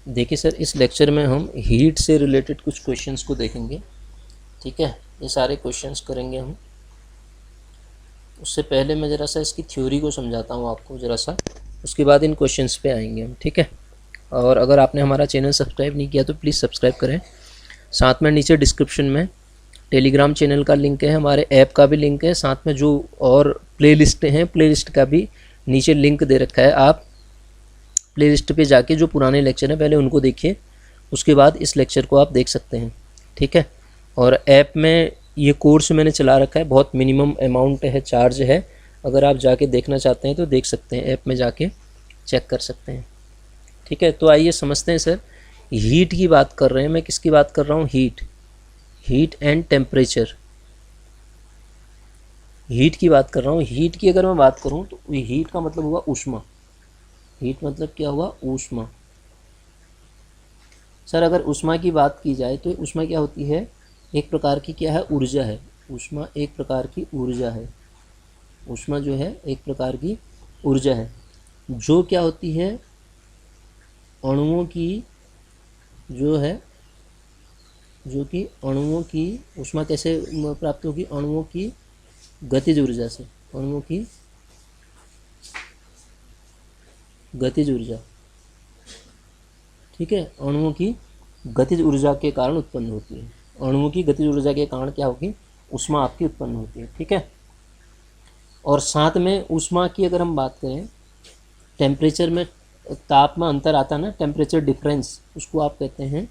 देखिए सर, इस लेक्चर में हम हीट से रिलेटेड कुछ क्वेश्चंस को देखेंगे। ठीक है, ये सारे क्वेश्चंस करेंगे हम। उससे पहले मैं ज़रा सा इसकी थ्योरी को समझाता हूँ आपको ज़रा सा, उसके बाद इन क्वेश्चंस पे आएंगे हम। ठीक है, और अगर आपने हमारा चैनल सब्सक्राइब नहीं किया तो प्लीज़ सब्सक्राइब करें। साथ में नीचे डिस्क्रिप्शन में टेलीग्राम चैनल का लिंक है, हमारे ऐप का भी लिंक है, साथ में जो और प्लेलिस्ट हैं प्लेलिस्ट का भी नीचे लिंक दे रखा है। आप प्लेलिस्ट पे जाके जो पुराने लेक्चर हैं पहले उनको देखिए, उसके बाद इस लेक्चर को आप देख सकते हैं। ठीक है, और ऐप में ये कोर्स मैंने चला रखा है, बहुत मिनिमम अमाउंट है, चार्ज है। अगर आप जाके देखना चाहते हैं तो देख सकते हैं, ऐप में जाके चेक कर सकते हैं। ठीक है, तो आइए समझते हैं सर। हीट की बात कर रहे हैं, मैं किसकी बात कर रहा हूँ? Heat and temperature. हीट की बात कर रहा हूँ। हीट की अगर मैं बात करूँ तो हीट का मतलब हुआ ऊष्मा। हीट मतलब क्या हुआ? ऊष्मा। सर अगर ऊष्मा की बात की जाए तो ऊष्मा क्या होती है? एक प्रकार की क्या है? ऊर्जा है। ऊष्मा एक प्रकार की ऊर्जा है। ऊष्मा जो है एक प्रकार की ऊर्जा है, जो क्या होती है? अणुओं की जो है, जो कि अणुओं की ऊष्मा कैसे प्राप्त होगी? अणुओं की गतिज ऊर्जा से। अणुओं की गतिज ऊर्जा। ठीक है, अणुओं की गतिज ऊर्जा के कारण उत्पन्न होती है। अणुओं की गतिज ऊर्जा के कारण क्या होगी? ऊष्मा आपकी उत्पन्न होती है। ठीक है, और साथ में ऊष्मा की अगर हम बात करें, टेम्परेचर में ताप में अंतर आता है ना, टेम्परेचर डिफरेंस, उसको आप कहते हैं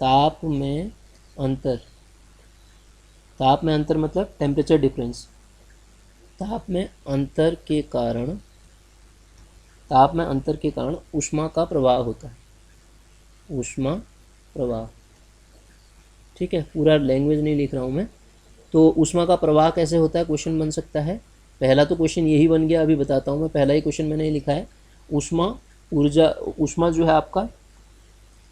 ताप में अंतर। ताप में अंतर मतलब टेम्परेचर डिफरेंस। ताप में अंतर के कारण, ताप में अंतर के कारण ऊष्मा का प्रवाह होता है। ऊष्मा प्रवाह। ठीक है, पूरा लैंग्वेज नहीं लिख रहा हूँ मैं। तो ऊष्मा का प्रवाह कैसे होता है, क्वेश्चन बन सकता है। पहला तो क्वेश्चन यही बन गया, अभी बताता हूँ मैं। पहला ही क्वेश्चन मैंने लिखा है, ऊष्मा ऊर्जा। ऊष्मा जो है आपका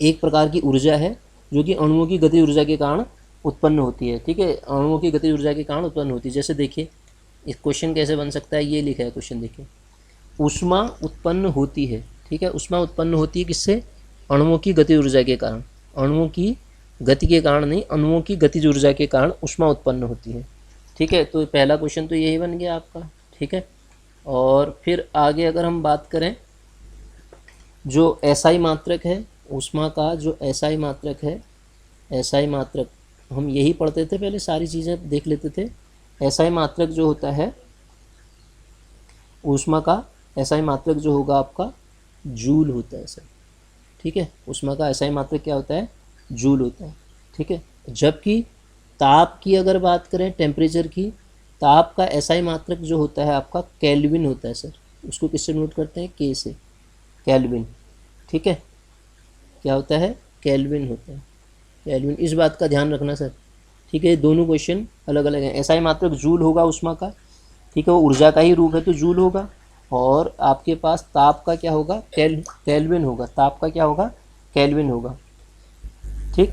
एक प्रकार की ऊर्जा है जो कि अणुओं की गति ऊर्जा के कारण उत्पन्न होती है। ठीक है, अणुओं की गति ऊर्जा के कारण उत्पन्न होती है। जैसे देखिए इस क्वेश्चन कैसे बन सकता है, ये लिखा है क्वेश्चन, देखिए ऊष्मा उत्पन्न होती है। ठीक है, ऊष्मा उत्पन्न होती है किससे? अणुओं की गति ऊर्जा के कारण। अणुओं की गति के कारण नहीं, अणुओं की गतिज ऊर्जा के कारण ऊष्मा उत्पन्न होती है। ठीक है, तो पहला क्वेश्चन तो यही बन गया आपका। ठीक है, और फिर आगे अगर हम बात करें, जो एसआई मात्रक है ऊष्मा का, जो एसआई मात्रक है, एसआई मात्रक हम यही पढ़ते थे पहले, सारी चीज़ें देख लेते थे। एसआई मात्रक जो होता है ऊष्मा का, एसआई मात्रक जो होगा आपका जूल होता है सर। ठीक है, ऊष्मा का एसआई मात्रक क्या होता है? जूल होता है। ठीक है, जबकि ताप की अगर बात करें, टेम्परेचर की, ताप का एसआई मात्रक जो होता है आपका केल्विन होता है सर। उसको किससे नोट करते हैं? के से, केल्विन। ठीक है, क्या होता है? केल्विन होता है। केल्विन, इस बात का ध्यान रखना सर। ठीक है, दोनों क्वेश्चन अलग अलग हैं। एसआई मात्रक जूल होगा ऊष्मा का। ठीक है, वो ऊर्जा का ही रूप है तो जूल होगा। और आपके पास ताप का क्या होगा? केल्विन होगा। ताप का क्या होगा? केल्विन होगा। ठीक,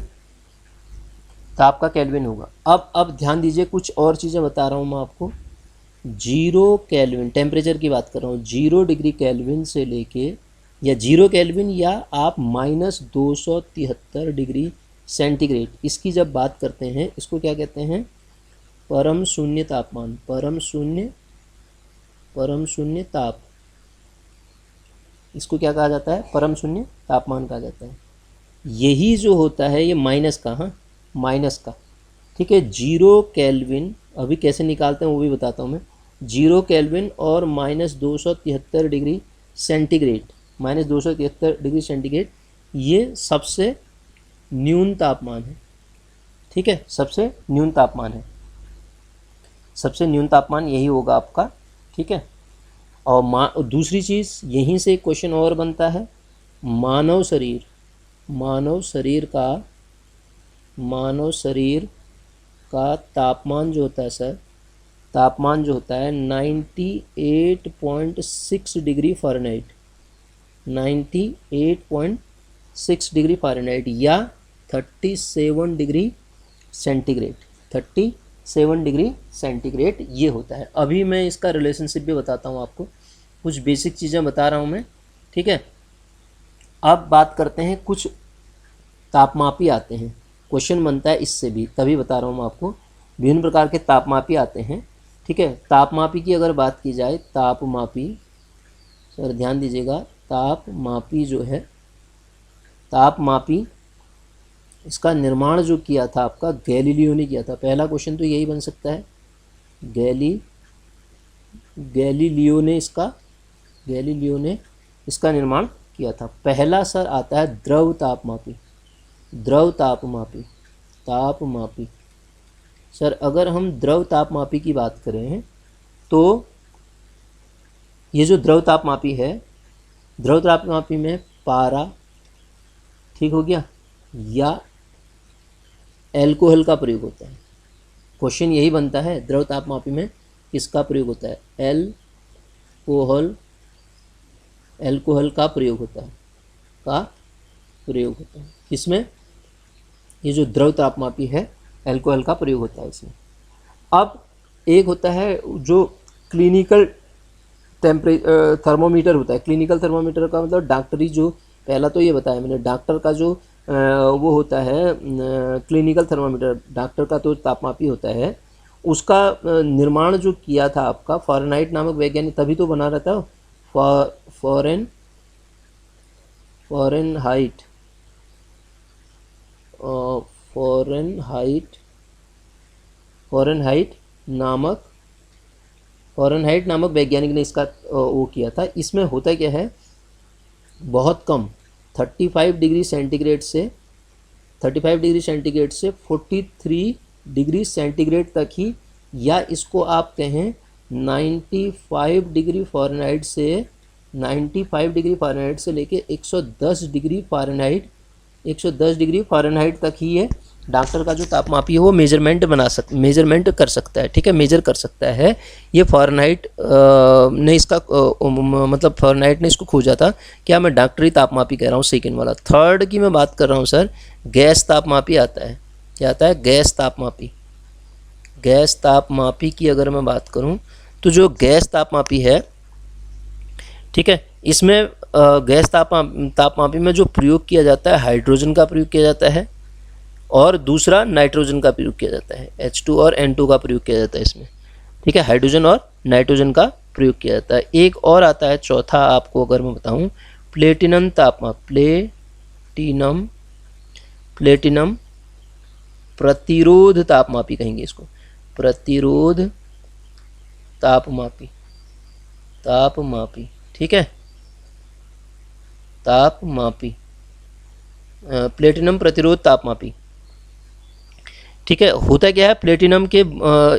ताप का केल्विन होगा। अब ध्यान दीजिए, कुछ और चीज़ें बता रहा हूँ मैं आपको। 0 केल्विन, टेम्परेचर की बात कर रहा हूँ, 0 डिग्री केल्विन से लेके, या 0 केल्विन, या आप -273 डिग्री सेंटीग्रेड, इसकी जब बात करते हैं, इसको क्या कहते हैं? परम शून्य तापमान। परम शून्य ताप, इसको क्या कहा जाता है? परम शून्य तापमान कहा जाता है। यही जो होता है ये माइनस का, हाँ माइनस का। ठीक है, 0 केल्विन अभी कैसे निकालते हैं वो भी बताता हूँ मैं। 0 केल्विन और -273 डिग्री सेंटीग्रेड, -273 डिग्री सेंटीग्रेड, ये सबसे न्यून तापमान है। ठीक है, सबसे न्यून तापमान है। सबसे न्यून तापमान यही होगा आपका। ठीक है, और दूसरी चीज़ यहीं से एक क्वेश्चन और बनता है। मानव शरीर, मानव शरीर का, मानव शरीर का तापमान जो होता है सर, तापमान जो होता है 98.6 डिग्री फ़ारेनहाइट, 98.6 डिग्री फ़ारेनहाइट, या 37 डिग्री सेंटीग्रेड। 37 डिग्री सेंटीग्रेड ये होता है। अभी मैं इसका रिलेशनशिप भी बताता हूँ आपको, कुछ बेसिक चीज़ें बता रहा हूँ मैं। ठीक है, अब बात करते हैं, कुछ तापमापी आते हैं, क्वेश्चन बनता है इससे भी, तभी बता रहा हूँ मैं आपको। विभिन्न प्रकार के तापमापी आते हैं, ठीक है। तापमापी की अगर बात की जाए, तापमापी, सर ध्यान दीजिएगा, तापमापी जो है, तापमापी इसका निर्माण जो किया था आपका गैलीलियो ने किया था। पहला क्वेश्चन तो यही बन सकता है, गैलीलियो ने इसका निर्माण किया था। पहला सर आता है द्रव तापमापी, तापमापी। सर अगर हम द्रव तापमापी की बात करें तो ये जो द्रव तापमापी है, द्रव तापमापी में पारा, ठीक हो गया, या एल्कोहल का प्रयोग होता है। क्वेश्चन यही बनता है, द्रव तापमापी में किसका प्रयोग होता है? एल्कोहल का प्रयोग होता है, इसमें ये जो द्रव तापमापी है, एल्कोहल का प्रयोग होता है इसमें। अब एक होता है जो क्लिनिकल थर्मोमीटर होता है। क्लिनिकल थर्मोमीटर का मतलब डॉक्टरी, जो पहला तो ये बताया मैंने, डॉक्टर का जो वो होता है क्लिनिकल थर्मोमीटर, डॉक्टर का तो तापमापी होता है, उसका निर्माण जो किया था आपका फ़ारेनहाइट नामक वैज्ञानिक, तभी तो बना रहता है फ़ारेनहाइट नामक वैज्ञानिक ने इसका वो किया था। इसमें होता क्या है, बहुत कम 35 डिग्री सेंटीग्रेड से 43 डिग्री सेंटीग्रेड तक ही, या इसको आप कहें 95 डिग्री फ़ारेनहाइट से लेके 110 डिग्री फ़ारेनहाइट तक ही ये डॉक्टर का जो तापमापी है वो मेजरमेंट कर सकता है, ठीक है, मेजर कर सकता है। ये फ़ारेनहाइट ने इसका मतलब फ़ारेनहाइट ने इसको खोजा था। क्या मैं डॉक्टरी तापमापी कह रहा हूँ, सेकेंड वाला। थर्ड की मैं बात कर रहा हूँ सर, गैस तापमापी आता है। क्या आता है? गैस तापमापी की अगर मैं बात करूँ तो जो गैस तापमापी है, ठीक है, इसमें गैस तापमापी में जो प्रयोग किया जाता है, हाइड्रोजन का प्रयोग किया जाता है और दूसरा नाइट्रोजन का प्रयोग किया जाता है। H2 और N2 का प्रयोग किया जाता है इसमें, ठीक है, हाइड्रोजन और नाइट्रोजन का प्रयोग किया जाता है। एक और आता है चौथा, आपको अगर मैं बताऊं, प्लेटिनम प्रतिरोध तापमापी कहेंगे इसको, प्रतिरोध तापमापी, ठीक है, प्लेटिनम प्रतिरोध तापमापी, ठीक है। होता क्या है प्लेटिनम के,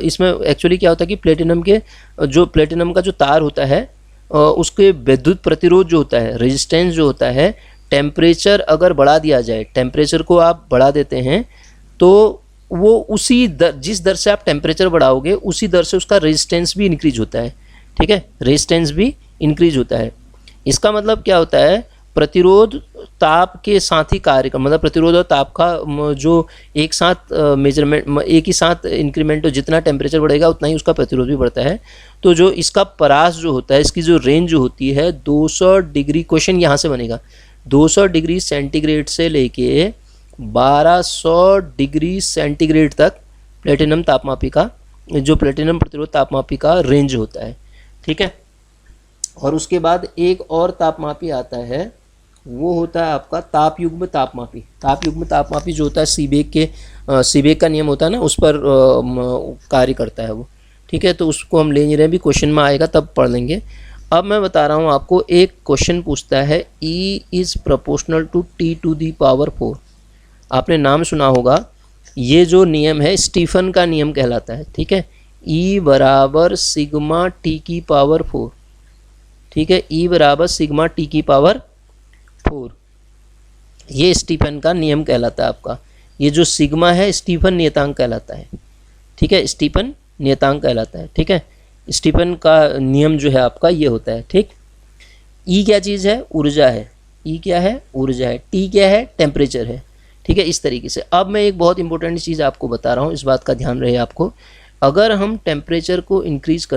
इसमें एक्चुअली क्या होता है कि प्लेटिनम का जो तार होता है, उसके विद्युत प्रतिरोध जो होता है, रेजिस्टेंस जो होता है, टेम्परेचर अगर बढ़ा दिया जाए, टेम्परेचर को आप बढ़ा देते हैं तो वो जिस दर से आप टेम्परेचर बढ़ाओगे उसी दर से उसका रेजिस्टेंस भी इंक्रीज होता है, ठीक है, रेजिस्टेंस भी इंक्रीज होता है। इसका मतलब क्या होता है, प्रतिरोध ताप के साथ ही कार्य का, मतलब प्रतिरोध और ताप का जो एक साथ मेजरमेंट, एक ही साथ इंक्रीमेंट, जितना टेम्परेचर बढ़ेगा उतना ही उसका प्रतिरोध भी बढ़ता है। तो जो इसका परास जो होता है, इसकी जो रेंज जो होती है 200 डिग्री, क्वेश्चन यहाँ से बनेगा, 200 डिग्री सेंटीग्रेड से लेके 1200 डिग्री सेंटीग्रेड तक प्लेटिनम तापमापी का, जो प्लेटिनम प्रतिरोध तापमापी का रेंज होता है, ठीक है। और उसके बाद एक और तापमापी आता है, वो होता है आपका तापयुग्म तापमापी जो होता है सीबेक का नियम होता है ना, उस पर कार्य करता है वो, ठीक है। तो उसको हम ले नहीं रहे, भी क्वेश्चन में आएगा तब पढ़ लेंगे। अब मैं बता रहा हूँ आपको, एक क्वेश्चन पूछता है E is proportional to T⁴। आपने नाम सुना होगा, ये जो नियम है स्टीफन का नियम कहलाता है, ठीक है। E बराबर सिग्मा T⁴, ठीक है, E बराबर सिग्मा T⁴, ये स्टीफन का नियम कहलाता है आपका। ये जो सिग्मा है स्टीफन नियतांक कहलाता है, ठीक है, स्टीफन नियतांक कहलाता है, ठीक है। स्टीफन का नियम जो है आपका ये होता है, ठीक। E क्या चीज़ है? ऊर्जा है। E क्या है? ऊर्जा है। T क्या है? टेम्परेचर है, ठीक है, इस तरीके से। अब मैं एक बहुत इंपॉर्टेंट चीज़ आपको बता रहा हूँ, इस बात का ध्यान रहे आपको। अगर हम टेम्परेचर को इंक्रीज़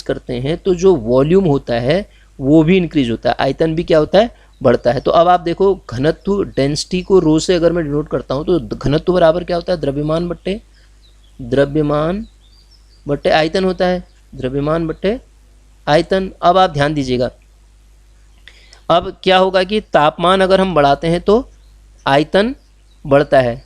करते हैं तो जो वॉल्यूम होता है वो भी इंक्रीज होता है, आयतन भी क्या होता है, बढ़ता है। तो अब आप देखो घनत्व, डेंसिटी को रो से अगर मैं डिनोट करता हूँ तो घनत्व बराबर क्या होता है, द्रव्यमान बट्टे आयतन होता है, द्रव्यमान बट्टे आयतन। अब आप ध्यान दीजिएगा, अब क्या होगा कि तापमान अगर हम बढ़ाते हैं तो आयतन बढ़ता है,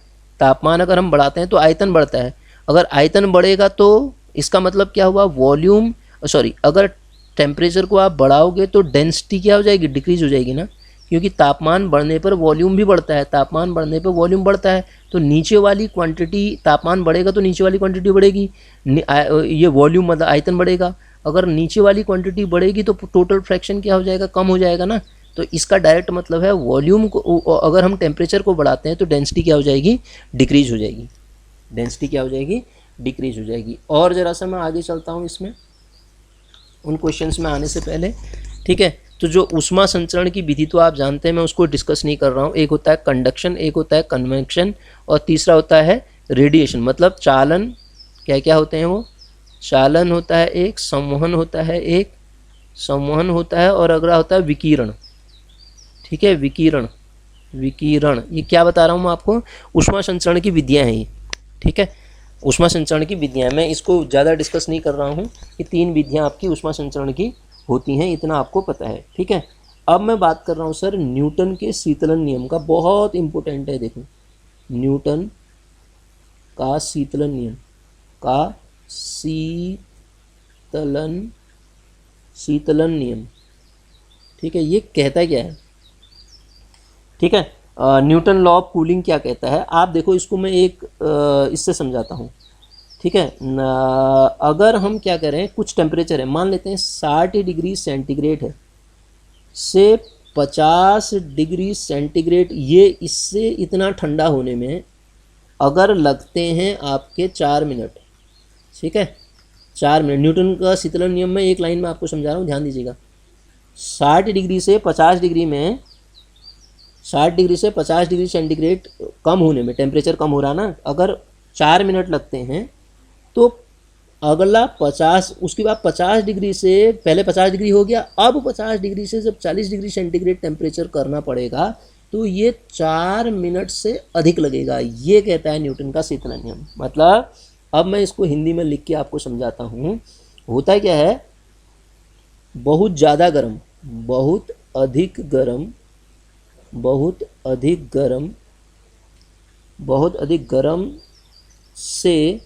तापमान अगर हम बढ़ाते हैं तो आयतन बढ़ता है। अगर आयतन बढ़ेगा तो इसका मतलब क्या हुआ, वॉल्यूम, सॉरी, अगर टेम्परेचर को आप बढ़ाओगे तो डेंसिटी क्या हो जाएगी, डिक्रीज हो जाएगी ना, क्योंकि तापमान बढ़ने पर वॉल्यूम भी बढ़ता है, तापमान बढ़ने पर वॉल्यूम बढ़ता है। तो नीचे वाली क्वांटिटी, तापमान बढ़ेगा तो नीचे वाली क्वांटिटी बढ़ेगी, ये वॉल्यूम मतलब आयतन बढ़ेगा। अगर नीचे वाली क्वांटिटी बढ़ेगी तो टोटल फ्रैक्शन क्या हो जाएगा, कम हो जाएगा ना। तो इसका डायरेक्ट मतलब है वॉल्यूम को, अगर हम टेम्परेचर को बढ़ाते हैं तो डेंसिटी क्या हो जाएगी, डिक्रीज हो जाएगी, डेंसिटी क्या हो जाएगी, डिक्रीज हो जाएगी। और ज़रा सा मैं आगे चलता हूँ इसमें, उन क्वेश्चंस में आने से पहले, ठीक है। तो जो ऊष्मा संचरण की विधि तो आप जानते हैं, मैं उसको डिस्कस नहीं कर रहा हूँ। एक होता है कंडक्शन, एक होता है कन्वेक्शन, और तीसरा होता है रेडिएशन, मतलब चालन। क्या क्या होते हैं वो, चालन होता है एक, संवहन होता है एक, संवहन होता है, और अगला होता है विकिरण, ठीक है, विकिरण। ये क्या बता रहा हूँ मैं आपको, ऊष्मा संचरण की विधियाँ हैं ये, ठीक है, ऊष्मा संचरण की विधियाँ। मैं इसको ज़्यादा डिस्कस नहीं कर रहा हूँ, ये 3 विधियाँ आपकी ऊष्मा संचरण की होती हैं, इतना आपको पता है, ठीक है। अब मैं बात कर रहा हूँ सर न्यूटन के शीतलन नियम का, बहुत इंपॉर्टेंट है, देखो न्यूटन का शीतलन नियम, का शीतलन नियम, ठीक है, ये कहता क्या है, ठीक है। न्यूटन लॉ ऑफ कूलिंग क्या कहता है, आप देखो इसको मैं एक इससे समझाता हूँ, ठीक है। अगर हम क्या करें, कुछ टेम्परेचर है, मान लेते हैं 60 डिग्री सेंटीग्रेड है, से 50 डिग्री सेंटीग्रेड, ये इससे इतना ठंडा होने में अगर लगते हैं आपके 4 मिनट, ठीक है, 4 मिनट। न्यूटन का शीतलन नियम में एक लाइन में आपको समझा रहा हूँ, ध्यान दीजिएगा। 60 डिग्री से 50 डिग्री में, 60 डिग्री से 50 डिग्री सेंटीग्रेड कम होने में, टेम्परेचर कम हो रहा ना, अगर 4 मिनट लगते हैं तो अगला 50, उसके बाद 50 डिग्री से, पहले 50 डिग्री हो गया, अब 50 डिग्री से जब 40 डिग्री सेंटीग्रेड टेम्परेचर करना पड़ेगा तो ये 4 मिनट से अधिक लगेगा, ये कहता है न्यूटन का शीतलन नियम। मतलब अब मैं इसको हिंदी में लिख के आपको समझाता हूँ। होता क्या है, बहुत ज़्यादा गर्म, बहुत अधिक गर्म, बहुत अधिक गर्म से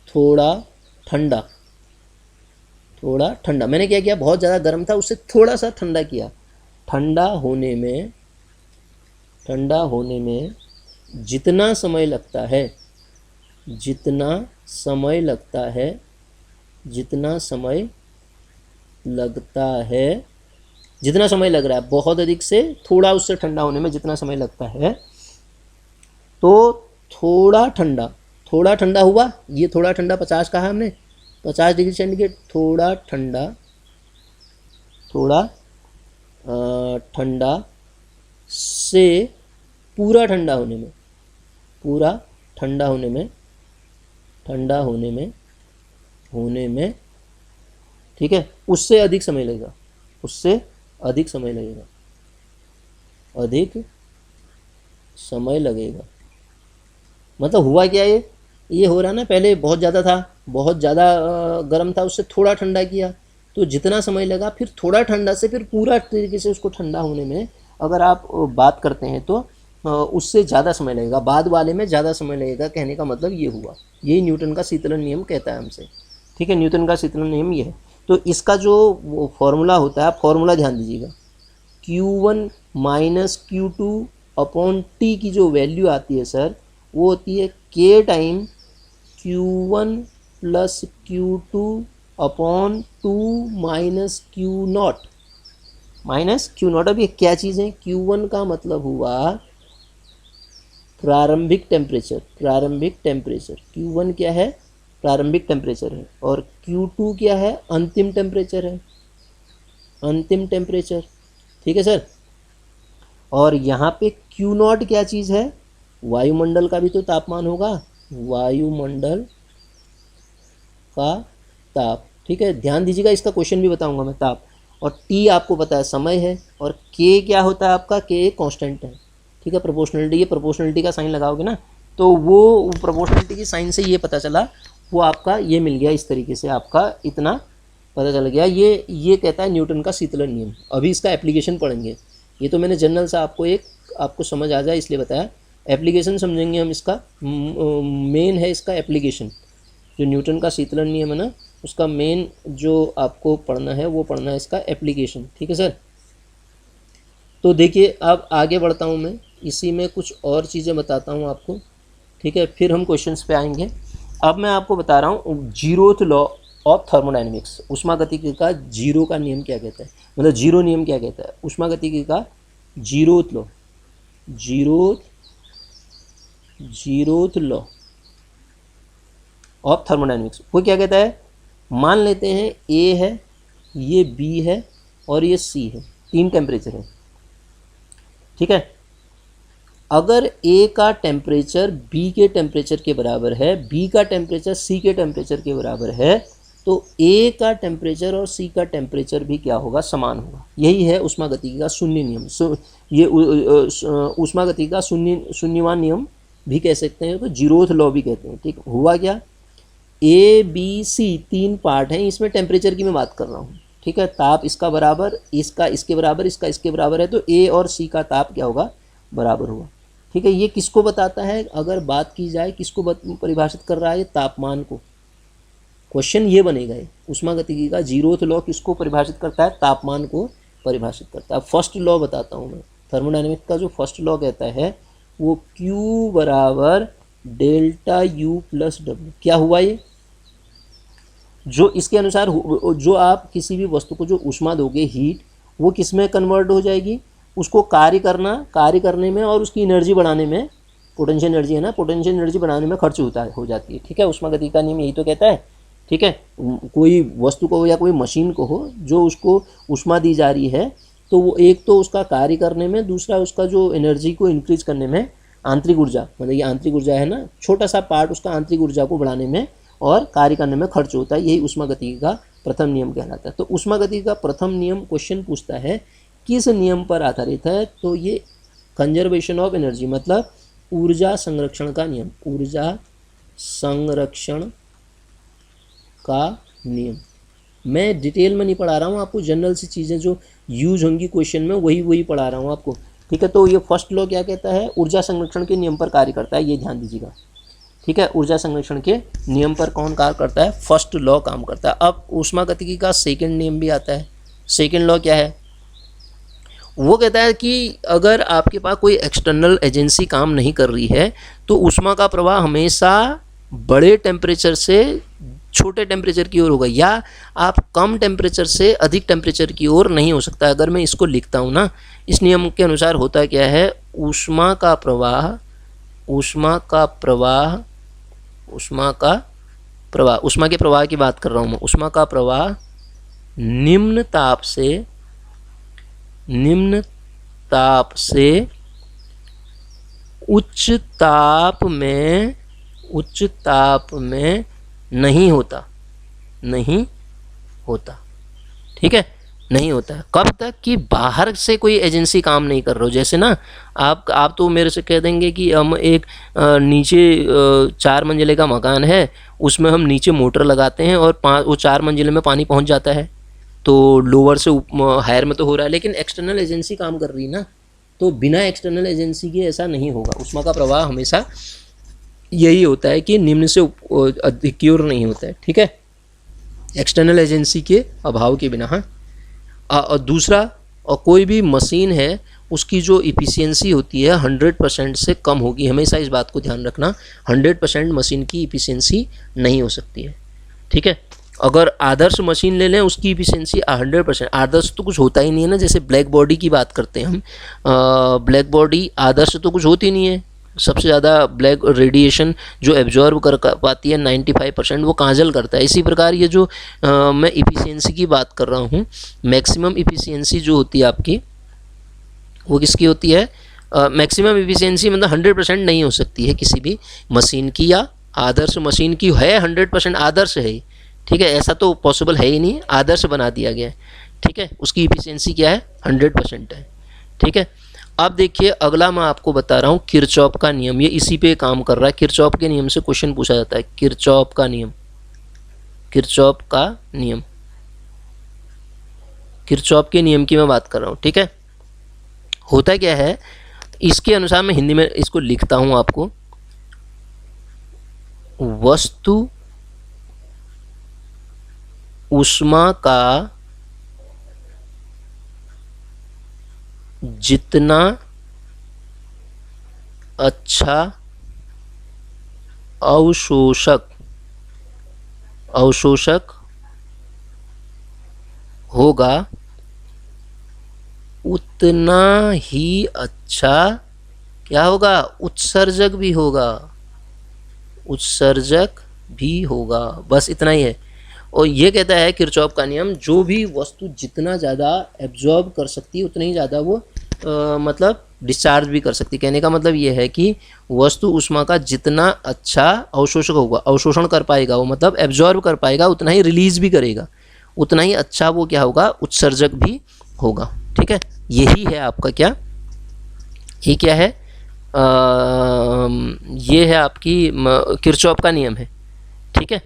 थोड़ा ठंडा, मैंने क्या किया, बहुत ज़्यादा गर्म था उससे थोड़ा सा ठंडा किया। ठंडा होने में जितना समय लगता है, जितना समय लग रहा है, बहुत अधिक से थोड़ा उससे ठंडा होने में जितना समय लगता है, तो थोड़ा ठंडा हुआ, ये थोड़ा ठंडा 50 कहा हमने, 50 डिग्री सेंटीग्रेड, थोड़ा ठंडा से पूरा ठंडा होने में, ठीक है, उससे अधिक समय लगेगा, मतलब हुआ क्या, ये हो रहा ना, पहले बहुत ज़्यादा गर्म था, उससे थोड़ा ठंडा किया, तो जितना समय लगा, फिर थोड़ा ठंडा से फिर पूरा तरीके से उसको ठंडा होने में अगर आप बात करते हैं तो उससे ज़्यादा समय लगेगा, बाद वाले में ज़्यादा समय लगेगा। कहने का मतलब ये हुआ, यही न्यूटन का शीतलन नियम कहता है हमसे, ठीक है। न्यूटन का शीतलन नियम ये है। तो इसका जो फॉर्मूला होता है, फॉर्मूला ध्यान दीजिएगा, Q1 minus Q2 upon T की जो वैल्यू आती है सर, वो होती है K time Q1 plus Q2 upon 2 minus Q0। अब ये क्या चीज़ है, Q1 का मतलब हुआ प्रारंभिक टेम्परेचर, Q1 क्या है, प्रारंभिक टेम्परेचर है, और Q2 क्या है, अंतिम टेम्परेचर, ठीक है सर। और यहाँ पे Q0 क्या चीज़ है, वायुमंडल का भी तो तापमान होगा, वायुमंडल का ताप, ठीक है। ध्यान दीजिएगा, इसका क्वेश्चन भी बताऊंगा मैं, ताप। और टी आपको पता है समय है, और के क्या होता है आपका, के एक कांस्टेंट है, ठीक है। प्रोपोर्शनलिटी, ये प्रोपोर्शनलिटी का साइन लगाओगे ना, तो वो प्रोपोर्शनलिटी की साइन से ये पता चला, वो आपका ये मिल गया, इस तरीके से आपका इतना पता चल गया। ये कहता है न्यूटन का शीतलन नियम। अभी इसका एप्लीकेशन पढ़ेंगे, ये तो मैंने जनरल से आपको समझ आ जाए इसलिए बताया। एप्लीकेशन समझेंगे हम इसका, मेन है इसका एप्लीकेशन। जो न्यूटन का शीतलन नियम है ना, उसका मेन जो आपको पढ़ना है वो पढ़ना है इसका एप्लीकेशन, ठीक है सर। तो देखिए अब आगे बढ़ता हूँ मैं, इसी में कुछ और चीज़ें बताता हूँ आपको, ठीक है, फिर हम क्वेश्चंस पे आएंगे। अब मैं आपको बता रहा हूँ जीरोथ लॉ ऑफ थर्मोडायनेमिक्स, ऊष्मागतिकी का जीरो का नियम क्या कहता है, मतलब जीरो नियम क्या कहता है, ऊष्मागतिकी का zeroth law, zeroth law of thermodynamics. वो क्या कहता है, मान लेते हैं ए है, ये बी है और ये सी है, 3 टेम्परेचर है, ठीक है। अगर ए का टेम्परेचर बी के टेम्परेचर के बराबर है, बी का टेम्परेचर सी के टेम्परेचर के बराबर है, तो ए का टेम्परेचर और सी का टेम्परेचर भी क्या होगा, समान होगा। यही है ऊष्मागतिकी का शून्य नियम। ये ऊष्मागतिकी का शून्यवान नियम भी कह सकते हैं, तो जीरोथ लॉ भी कहते हैं, ठीक। हुआ क्या, ए बी सी 3 पार्ट हैं, इसमें टेम्परेचर की मैं बात कर रहा हूँ, ठीक है। ताप इसका बराबर, इसका इसके बराबर, इसका इसके बराबर है, तो ए और सी का ताप क्या होगा, बराबर होगा, ठीक है। ये किसको बताता है, अगर बात की जाए किसको परिभाषित कर रहा है, ये तापमान को। क्वेश्चन ये बनेगा, ये ऊष्मागतिकी का जीरोथ लॉ किसको परिभाषित करता है, तापमान को परिभाषित करता है। फर्स्ट लॉ बताता हूँ मैं, थर्मोडायनेमिक्स का जो फर्स्ट लॉ कहता है वो Q बराबर डेल्टा U प्लस W। क्या हुआ ये, जो इसके अनुसार जो आप किसी भी वस्तु को जो ऊष्मा दोगे, हीट, वो किस में कन्वर्ट हो जाएगी, उसको कार्य करने में और उसकी एनर्जी बढ़ाने में, पोटेंशियल एनर्जी है ना, पोटेंशियल एनर्जी बढ़ाने में खर्च हो जाती है, ठीक है। ऊष्मागतिकी का नियम यही तो कहता है, ठीक है। कोई वस्तु को या कोई मशीन को हो, जो उसको ऊष्मा दी जा रही है, तो वो एक तो उसका कार्य करने में, दूसरा उसका जो एनर्जी को इंक्रीज करने में, आंतरिक ऊर्जा, मतलब ये आंतरिक ऊर्जा है ना, छोटा सा पार्ट उसका आंतरिक ऊर्जा को बढ़ाने में और कार्य करने में खर्च होता है। यही ऊष्मागतिकी का प्रथम नियम कहलाता है। तो ऊष्मागतिकी का प्रथम नियम क्वेश्चन पूछता है किस नियम पर आधारित है, तो ये कंजर्वेशन ऑफ एनर्जी, मतलब ऊर्जा संरक्षण का नियम, ऊर्जा संरक्षण का नियम। मैं डिटेल में नहीं पढ़ा रहा हूँ आपको, जनरल सी चीज़ें जो यूज होंगी क्वेश्चन में वही पढ़ा रहा हूँ आपको, ठीक है। तो ये फर्स्ट लॉ क्या कहता है, ऊर्जा संरक्षण के नियम पर कार्य करता है, ये ध्यान दीजिएगा, ठीक है। ऊर्जा संरक्षण के नियम पर कौन कार्य करता है, फर्स्ट लॉ काम करता है। अब ऊष्मागतिकी का सेकंड नियम भी आता है। सेकंड लॉ क्या है, वो कहता है कि अगर आपके पास कोई एक्सटर्नल एजेंसी काम नहीं कर रही है, तो ऊष्मा का प्रवाह हमेशा बड़े टेम्परेचर से छोटे टेम्परेचर की ओर होगा, या आप कम टेम्परेचर से अधिक टेम्परेचर की ओर नहीं हो सकता। अगर मैं इसको लिखता हूँ ना, इस नियम के अनुसार होता क्या है, ऊष्मा का प्रवाह ऊष्मा के प्रवाह की बात कर रहा हूँ मैं, ऊष्मा का प्रवाह निम्न ताप से उच्च ताप में नहीं होता, ठीक है, नहीं होता है। कब तक कि बाहर से कोई एजेंसी काम नहीं कर रहा हो। जैसे ना आप तो मेरे से कह देंगे कि हम एक नीचे 4 मंजिले का मकान है, उसमें हम नीचे मोटर लगाते हैं और वो 4 मंजिले में पानी पहुंच जाता है, तो लोअर से हायर में तो हो रहा है, लेकिन एक्सटर्नल एजेंसी काम कर रही है ना, तो बिना एक्सटर्नल एजेंसी के ऐसा नहीं होगा। ऊष्मा का प्रवाह हमेशा यही होता है कि निम्न से अधिक की ओर नहीं होता है, ठीक है, एक्सटर्नल एजेंसी के अभाव के बिना। हाँ, और दूसरा, और कोई भी मशीन है उसकी जो इफ़िशियंसी होती है 100% से कम होगी। हमेशा इस बात को ध्यान रखना, 100% मशीन की इफ़िशियंसी नहीं हो सकती है, ठीक है। अगर आदर्श मशीन ले लें, उसकी इफ़िशियंसी 100%, आदर्श तो कुछ होता ही नहीं है ना। जैसे ब्लैक बॉडी की बात करते हैं हम, ब्लैक बॉडी आदर्श तो कुछ होती नहीं है। सबसे ज़्यादा ब्लैक रेडिएशन जो एब्जॉर्ब कर पाती है 95%, वो काजल करता है। इसी प्रकार ये जो मैं इफ़िशियंसी की बात कर रहा हूँ, मैक्सिमम इफ़िशियंसी जो होती है आपकी, वो किसकी होती है, मैक्सिमम इफ़िशियंसी मतलब 100% नहीं हो सकती है किसी भी मशीन की, या आदर्श मशीन की है 100% आदर्श है, ठीक है, ऐसा तो पॉसिबल है ही नहीं, आदर्श बना दिया गया है, ठीक है, उसकी इफिशियंसी क्या है, 100% है। ठीक है, अब देखिए अगला मैं आपको बता रहा हूँ किरचॉफ का नियम, ये इसी पे काम कर रहा है। किरचॉफ के नियम से क्वेश्चन पूछा जाता है, किरचॉफ का नियम, किरचॉफ का नियम, किरचॉफ के नियम की मैं बात कर रहा हूँ। ठीक है, होता क्या है, इसके अनुसार मैं हिंदी में इसको लिखता हूँ आपको, वस्तु ऊष्मा का जितना अच्छा अवशोषक होगा उतना ही अच्छा क्या होगा, उत्सर्जक भी होगा, उत्सर्जक भी होगा। बस इतना ही है। और ये कहता है किरचॉफ का नियम, जो भी वस्तु जितना ज़्यादा एब्जॉर्ब कर सकती है उतना ही ज़्यादा वो मतलब डिस्चार्ज भी कर सकती है। कहने का मतलब ये है कि वस्तु ऊष्मा का जितना अच्छा अवशोषक होगा, अवशोषण कर पाएगा वो, मतलब एब्जॉर्ब कर पाएगा, उतना ही रिलीज भी करेगा, उतना ही अच्छा वो क्या होगा, उत्सर्जक भी होगा। ठीक है, यही है आपका क्या, ये क्या है, ये है आपकी किरचॉफ का नियम है। ठीक है,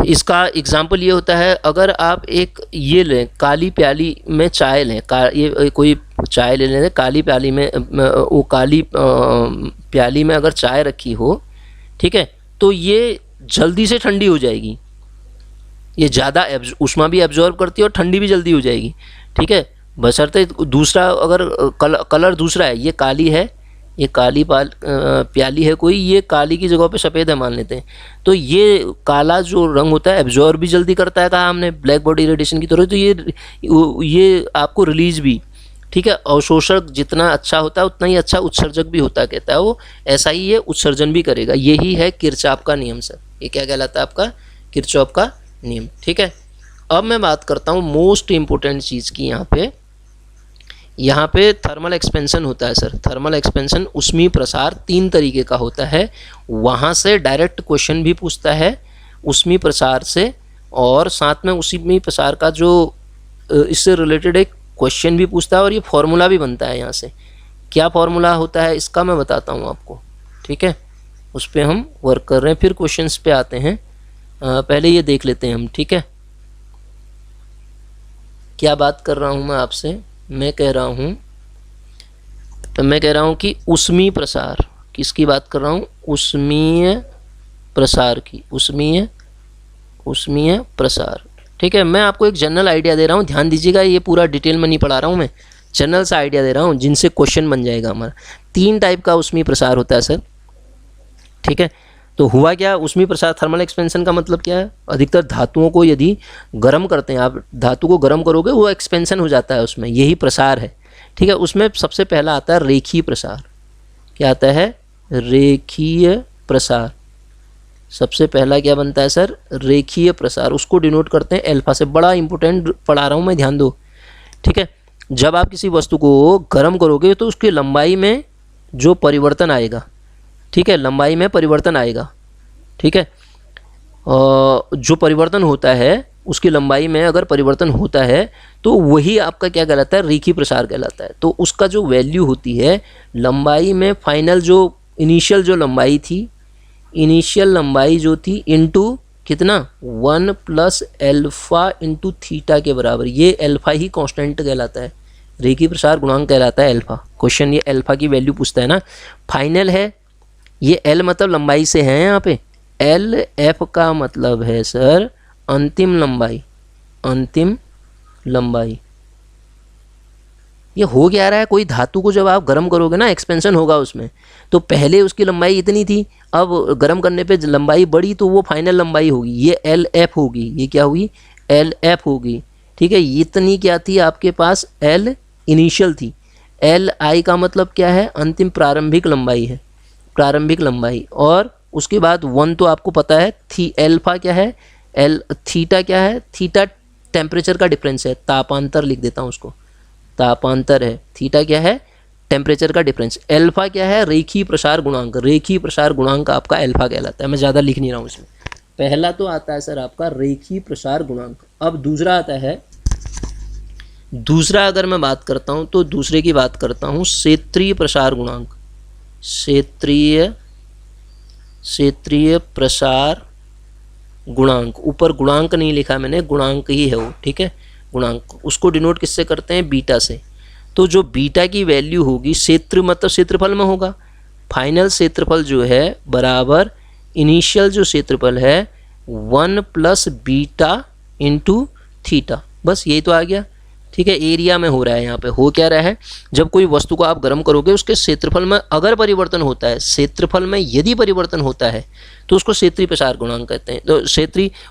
इसका एग्जाम्पल ये होता है, अगर आप एक ये लें, काली प्याली में चाय लें, ये कोई चाय ले लें, काली प्याली में, वो काली प्याली में अगर चाय रखी हो, ठीक है, तो ये जल्दी से ठंडी हो जाएगी, ये ज़्यादा ऊष्मा भी एब्जॉर्ब करती है और ठंडी भी जल्दी हो जाएगी। ठीक है, बशर्ते दूसरा अगर कलर दूसरा है, ये काली है, ये काली प्याली है कोई, ये काली की जगह पे सफ़ेद है मान लेते हैं, तो ये काला जो रंग होता है एब्जॉर्ब भी जल्दी करता है, कहा हमने ब्लैक बॉडी रेडिएशन की तरह, तो ये आपको रिलीज भी, ठीक है, अवशोषक जितना अच्छा होता है उतना ही अच्छा उत्सर्जक भी होता है, कहता है वो, ऐसा ही ये उत्सर्जन भी करेगा। यही है किरचॉफ का नियम सर, ये क्या कहलाता है आपका, किरचॉफ का नियम। ठीक है, अब मैं बात करता हूँ मोस्ट इम्पोर्टेंट चीज़ की, यहाँ पे थर्मल एक्सपेंशन होता है सर। थर्मल एक्सपेंशन ऊष्मीय प्रसार 3 तरीके का होता है, वहाँ से डायरेक्ट क्वेश्चन भी पूछता है ऊष्मीय प्रसार से, और साथ में ऊष्मीय प्रसार का जो इससे रिलेटेड एक क्वेश्चन भी पूछता है, और ये फॉर्मूला भी बनता है यहाँ से। क्या फॉर्मूला होता है इसका मैं बताता हूँ आपको। ठीक है, उस पर हम वर्क कर रहे हैं, फिर क्वेश्चंस पे आते हैं, पहले ये देख लेते हैं हम। ठीक है, क्या बात कर रहा हूँ मैं आपसे, मैं कह रहा हूँ कि ऊष्मीय प्रसार, किसकी बात कर रहा हूँ, ऊष्मीय प्रसार की, ऊष्मीय प्रसार। ठीक है, मैं आपको एक जनरल आइडिया दे रहा हूँ, ध्यान दीजिएगा, ये पूरा डिटेल में नहीं पढ़ा रहा हूँ मैं, जनरल सा आइडिया दे रहा हूँ जिनसे क्वेश्चन बन जाएगा हमारा। 3 टाइप का ऊष्मीय प्रसार होता है सर। ठीक है, तो हुआ क्या, ऊष्मीय प्रसार थर्मल एक्सपेंशन का मतलब क्या है, अधिकतर धातुओं को यदि गर्म करते हैं आप, धातु को गर्म करोगे वो एक्सपेंशन हो जाता है उसमें, यही प्रसार है। ठीक है, उसमें सबसे पहला आता है रेखीय प्रसार। क्या आता है, रेखीय प्रसार। सबसे पहला क्या बनता है सर, रेखीय प्रसार, उसको डिनोट करते हैं अल्फा से। बड़ा इंपॉर्टेंट पढ़ा रहा हूँ मैं, ध्यान दो। ठीक है, जब आप किसी वस्तु को गर्म करोगे तो उसकी लंबाई में जो परिवर्तन आएगा, ठीक है, लंबाई में परिवर्तन आएगा। ठीक है, जो परिवर्तन होता है उसकी लंबाई में अगर परिवर्तन होता है तो वही आपका क्या कहलाता है, रेखीय प्रसार कहलाता है। तो उसका जो वैल्यू होती है लंबाई में, फाइनल जो इनिशियल जो लंबाई थी, इनिशियल लंबाई जो थी इनटू कितना, 1 + अल्फा इंटू थीटा के बराबर, ये अल्फा ही कांस्टेंट कहलाता है, रेखीय प्रसार गुणांक कहलाता है अल्फा। क्वेश्चन ये अल्फा की वैल्यू पूछता है ना, फाइनल है ये, एल मतलब लंबाई से है, यहाँ पे एल एफ का मतलब है सर अंतिम लंबाई, अंतिम लंबाई। ये हो क्या रहा है, कोई धातु को जब आप गर्म करोगे ना, एक्सपेंशन होगा उसमें, तो पहले उसकी लंबाई इतनी थी, अब गर्म करने पे लंबाई बढ़ी तो वो फाइनल लंबाई होगी, ये एल एफ होगी, ये क्या हुई, एल एफ होगी। ठीक है, इतनी क्या थी आपके पास, एल इनिशियल थी। एल आई का मतलब क्या है, अंतिम प्रारंभिक लंबाई है, प्रारंभिक लंबाई। और उसके बाद 1 तो आपको पता है, अल्फा क्या है, एल थीटा क्या है, थीटा टेम्परेचर का डिफरेंस है, तापांतर लिख देता हूँ उसको, तापांतर है। थीटा क्या है, टेम्परेचर का डिफरेंस। अल्फा क्या है, रेखीय प्रसार गुणांक, रेखीय प्रसार गुणांक आपका अल्फा कहलाता है। मैं ज़्यादा लिख नहीं रहा हूँ इसमें। पहला तो आता है सर आपका रेखीय प्रसार गुणांक। अब दूसरा आता है दूसरा अगर मैं बात करता हूँ तो दूसरे की बात करता हूँ क्षेत्रीय प्रसार गुणांक। क्षेत्रीय प्रसार गुणांक, ऊपर गुणांक नहीं लिखा मैंने, गुणांक ही है वो, ठीक है। गुणांक उसको डिनोट किससे करते हैं, बीटा से। तो जो बीटा की वैल्यू होगी, क्षेत्र मतलब क्षेत्रफल में होगा, फाइनल क्षेत्रफल जो है बराबर इनिशियल जो क्षेत्रफल है 1 प्लस बीटा इंटू थीटा। बस यही तो आ गया, ठीक है। एरिया में हो रहा है, यहाँ पे हो क्या रहा है, जब कोई वस्तु को आप गर्म करोगे उसके क्षेत्रफल में अगर परिवर्तन होता है, क्षेत्रफल में यदि परिवर्तन होता है तो उसको क्षेत्रीय प्रसार गुणांक कहते हैं। तो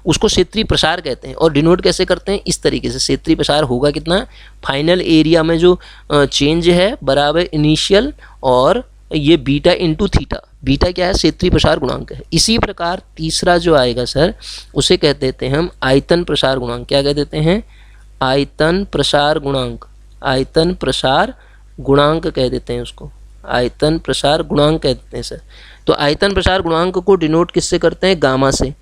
उसको क्षेत्रीय प्रसार कहते हैं। और डिनोट कैसे करते हैं, इस तरीके से। क्षेत्रीय प्रसार होगा कितना, फाइनल एरिया में जो चेंज है बराबर इनिशियल और ये बीटा इंटू थीटा। बीटा क्या है, क्षेत्रीय प्रसार गुणांक है। इसी प्रकार तीसरा जो आएगा सर, उसे कह देते हैं हम आयतन प्रसार गुणांक। क्या कह देते हैं, आयतन प्रसार गुणांक। आयतन प्रसार गुणांक कह देते हैं उसको, आयतन प्रसार गुणांक कह देते हैं सर। तो आयतन प्रसार गुणांक को डिनोट किससे करते हैं, गामा से।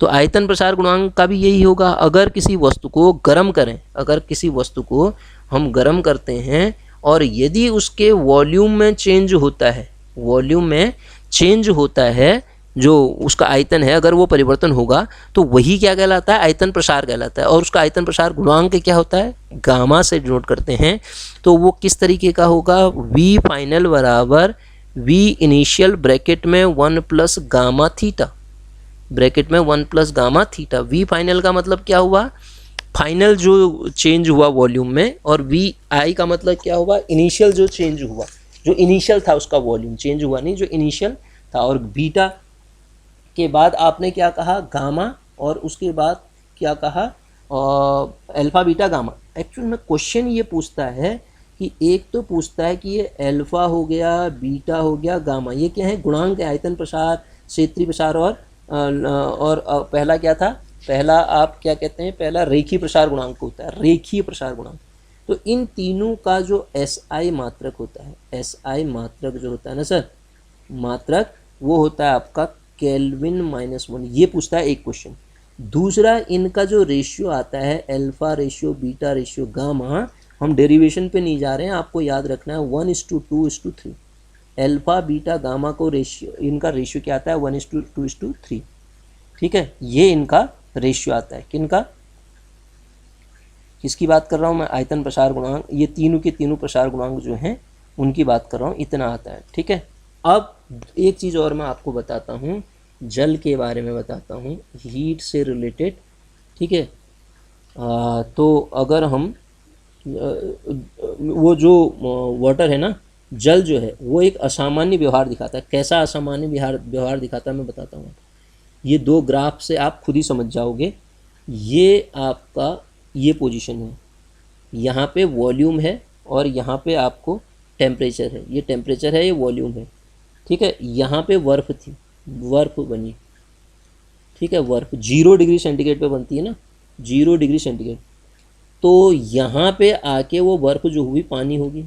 तो आयतन प्रसार गुणांक का भी यही होगा, अगर किसी वस्तु को गर्म करें, अगर किसी वस्तु को हम गर्म करते हैं और यदि उसके वॉल्यूम में चेंज होता है, वॉल्यूम में चेंज होता है, जो उसका आयतन है अगर वो परिवर्तन होगा तो वही क्या कहलाता है, आयतन प्रसार कहलाता है। और उसका आयतन प्रसार गुणांक क्या होता है, गामा से डिनोट करते हैं। तो वो किस तरीके का होगा, v फाइनल बराबर v इनिशियल ब्रैकेट में 1 प्लस गामा थीटा, ब्रैकेट में 1 plus gamma theta. v final का मतलब क्या हुआ, फाइनल जो चेंज हुआ वॉल्यूम में, और वी आई का मतलब क्या हुआ, इनिशियल जो चेंज हुआ, जो इनिशियल था उसका वॉल्यूम चेंज हुआ नहीं, जो इनिशियल था। और बीटा के बाद आपने क्या कहा, गामा, और उसके बाद क्या कहा, अल्फा बीटा गामा। एक्चुअल में क्वेश्चन ये पूछता है कि एक तो पूछता है कि ये अल्फा हो गया, बीटा हो गया, गामा, ये क्या है, गुणांक है, आयतन प्रसार, क्षेत्रीय प्रसार, और पहला क्या था, पहला आप क्या कहते हैं, पहला रेखीय प्रसार गुणांक होता है, रेखीय प्रसार गुणांक। तो इन तीनों का जो SI मात्रक होता है, SI मात्रक जो होता है ना सर, मात्रक वो होता है आपका केल्विन -1। ये पूछता है एक क्वेश्चन। दूसरा, इनका जो रेशियो आता है, alpha ratio, beta ratio, gamma, हम डेरिवेशन पे नहीं जा रहे हैं, आपको याद रखना है 1:2:3। अल्फा बीटा गामा को रेशियो, इनका रेशियो क्या आता है, 1:2:3, ठीक है। ये इनका रेशियो आता है, किनका, किसकी बात कर रहा हूँ मैं, आयतन प्रसार गुणांक। ये तीनों के तीनों प्रसार गुणांक जो हैं उनकी बात कर रहा हूँ, इतना आता है, ठीक है। अब एक चीज़ और मैं आपको बताता हूँ, जल के बारे में बताता हूँ, हीट से रिलेटेड, ठीक है। तो अगर हम वो जो वाटर है ना, जल जो है वो एक असामान्य व्यवहार दिखाता है। कैसा असामान्य व्यवहार दिखाता है मैं बताता हूँ। ये दो ग्राफ से आप खुद ही समझ जाओगे। ये आपका ये पोजीशन है, यहाँ पे वॉल्यूम है और यहाँ पे आपको टेम्परेचर है। ये टेम्परेचर है, ये वॉल्यूम है, ठीक है। यहाँ पे बर्फ़ थी, बर्फ़ बनी, ठीक है। बर्फ़ 0 डिग्री सेंटीग्रेड पे बनती है ना, 0 डिग्री सेंटीग्रेड। तो यहाँ पे आके वो बर्फ़ जो हुई पानी होगी,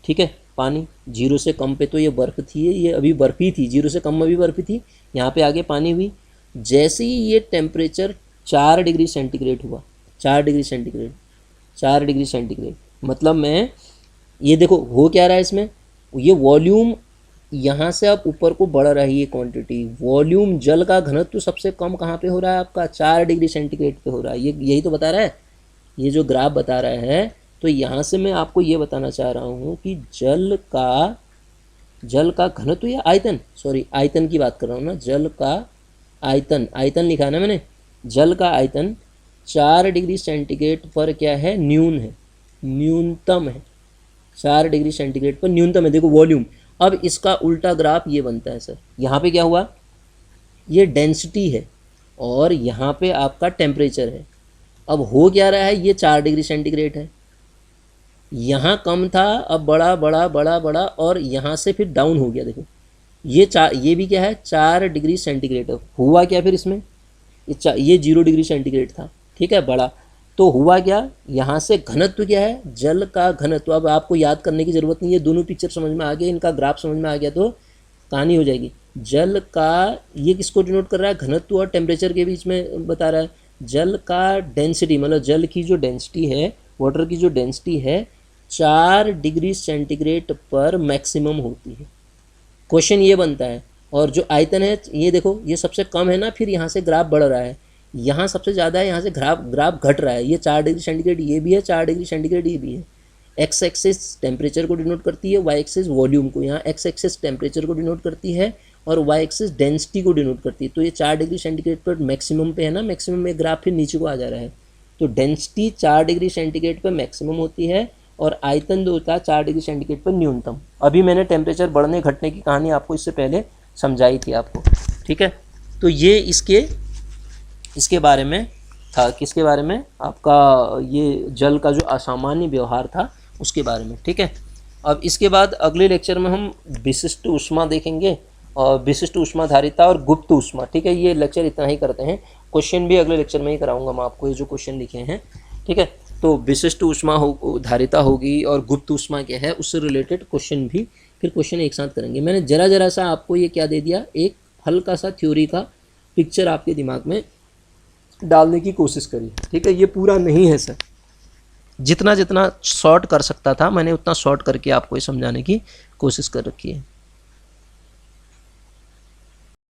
ठीक है। पानी 0 से कम पे तो ये बर्फ़ थी, ये अभी बर्फ़ ही थी, 0 से कम में भी बर्फ़ थी, यहाँ पे आगे पानी हुई। जैसे ही ये टेम्परेचर 4 डिग्री सेंटीग्रेड हुआ, 4 डिग्री सेंटीग्रेड, 4 डिग्री सेंटीग्रेड, मतलब मैं ये देखो हो क्या रहा है इसमें, ये वॉल्यूम यहाँ से अब ऊपर को बढ़ रही है क्वांटिटी। वॉल्यूम, जल का घनत्व तो सबसे कम कहाँ पे हो रहा है आपका, 4 डिग्री सेंटीग्रेड पे हो रहा है। ये यही तो बता रहा है, ये जो ग्राफ बता रहा है। तो यहाँ से मैं आपको ये बताना चाह रहा हूँ कि जल का घनत्व या आयतन, सॉरी आयतन की बात कर रहा हूँ ना, जल का आयतन, आयतन लिखा ना मैंने, जल का आयतन 4 डिग्री सेंटीग्रेड पर क्या है, न्यून है, न्यूनतम है, 4 डिग्री सेंटीग्रेड पर न्यूनतम है। देखो वॉल्यूम। अब इसका उल्टा ग्राफ ये बनता है सर, यहाँ पे क्या हुआ, ये डेंसिटी है और यहाँ पे आपका टेम्परेचर है। अब हो क्या रहा है, ये 4 डिग्री सेंटीग्रेड है, यहाँ कम था, अब बड़ा बड़ा बड़ा बड़ा, और यहाँ से फिर डाउन हो गया। देखो ये भी क्या है, 4 डिग्री सेंटीग्रेड। हुआ क्या फिर इसमें, ये 0 डिग्री सेंटीग्रेड था, ठीक है, बड़ा। तो हुआ क्या, यहाँ से घनत्व क्या है, जल का घनत्व। अब आपको याद करने की ज़रूरत नहीं है, दोनों पिक्चर समझ में आ गया, इनका ग्राफ समझ में आ गया तो कहानी हो जाएगी। जल का, ये किसको डिनोट कर रहा है, घनत्व और टेम्परेचर के बीच में बता रहा है। जल का डेंसिटी, मतलब जल की जो डेंसिटी है वाटर की जो डेंसिटी है 4 डिग्री सेंटीग्रेड पर मैक्सिमम होती है। क्वेश्चन ये बनता है। और जो आयतन है ये देखो, ये सबसे कम है ना, फिर यहाँ से ग्राफ बढ़ रहा है, यहाँ सबसे ज़्यादा है, यहाँ से ग्राफ घट रहा है। ये 4 डिग्री सेंटीग्रेड ये भी है, 4 डिग्री सेंटीग्रेड ये भी है। एक्स एक्सिस टेम्परेचर को डिनोट करती है, वाई एक्सिस वॉल्यूम को। यहाँ एक्स एक्सिस टेम्परेचर को डिनोट करती है और वाई एक्सिस डेंसिटी को डिनोट करती है। तो ये 4 डिग्री सेंटीग्रेड पर मैक्सिमम पे है ना, मैक्सिमम में ग्राफ फिर नीचे को आ जा रहा है। तो डेंसिटी 4 डिग्री सेंटीग्रेड पर मैक्सिमम होती है और आयतन जो होता है 4 डिग्री सेंटीग्रेड पर न्यूनतम। अभी मैंने टेम्परेचर बढ़ने घटने की कहानी आपको इससे पहले समझाई थी आपको, ठीक है। तो ये इसके बारे में था, किसके बारे में, आपका ये जल का जो असामान्य व्यवहार था उसके बारे में, ठीक है। अब इसके बाद अगले लेक्चर में हम विशिष्ट ऊष्मा देखेंगे और विशिष्ट ऊष्माधारिता और गुप्त ऊष्मा, ठीक है। ये लेक्चर इतना ही करते हैं, क्वेश्चन भी अगले लेक्चर में ही कराऊंगा मैं आपको, ये जो क्वेश्चन लिखे हैं, ठीक है। तो विशिष्ट ऊष्मा धारिता होगी और गुप्त ऊष्मा क्या है, उससे रिलेटेड क्वेश्चन भी फिर क्वेश्चन एक साथ करेंगे। मैंने जरा सा आपको ये क्या दे दिया, एक हल्का सा थ्योरी का पिक्चर आपके दिमाग में डालने की कोशिश करी, ठीक है। ये पूरा नहीं है सर, जितना शॉर्ट कर सकता था मैंने उतना शॉर्ट करके आपको ये समझाने की कोशिश कर रखी है।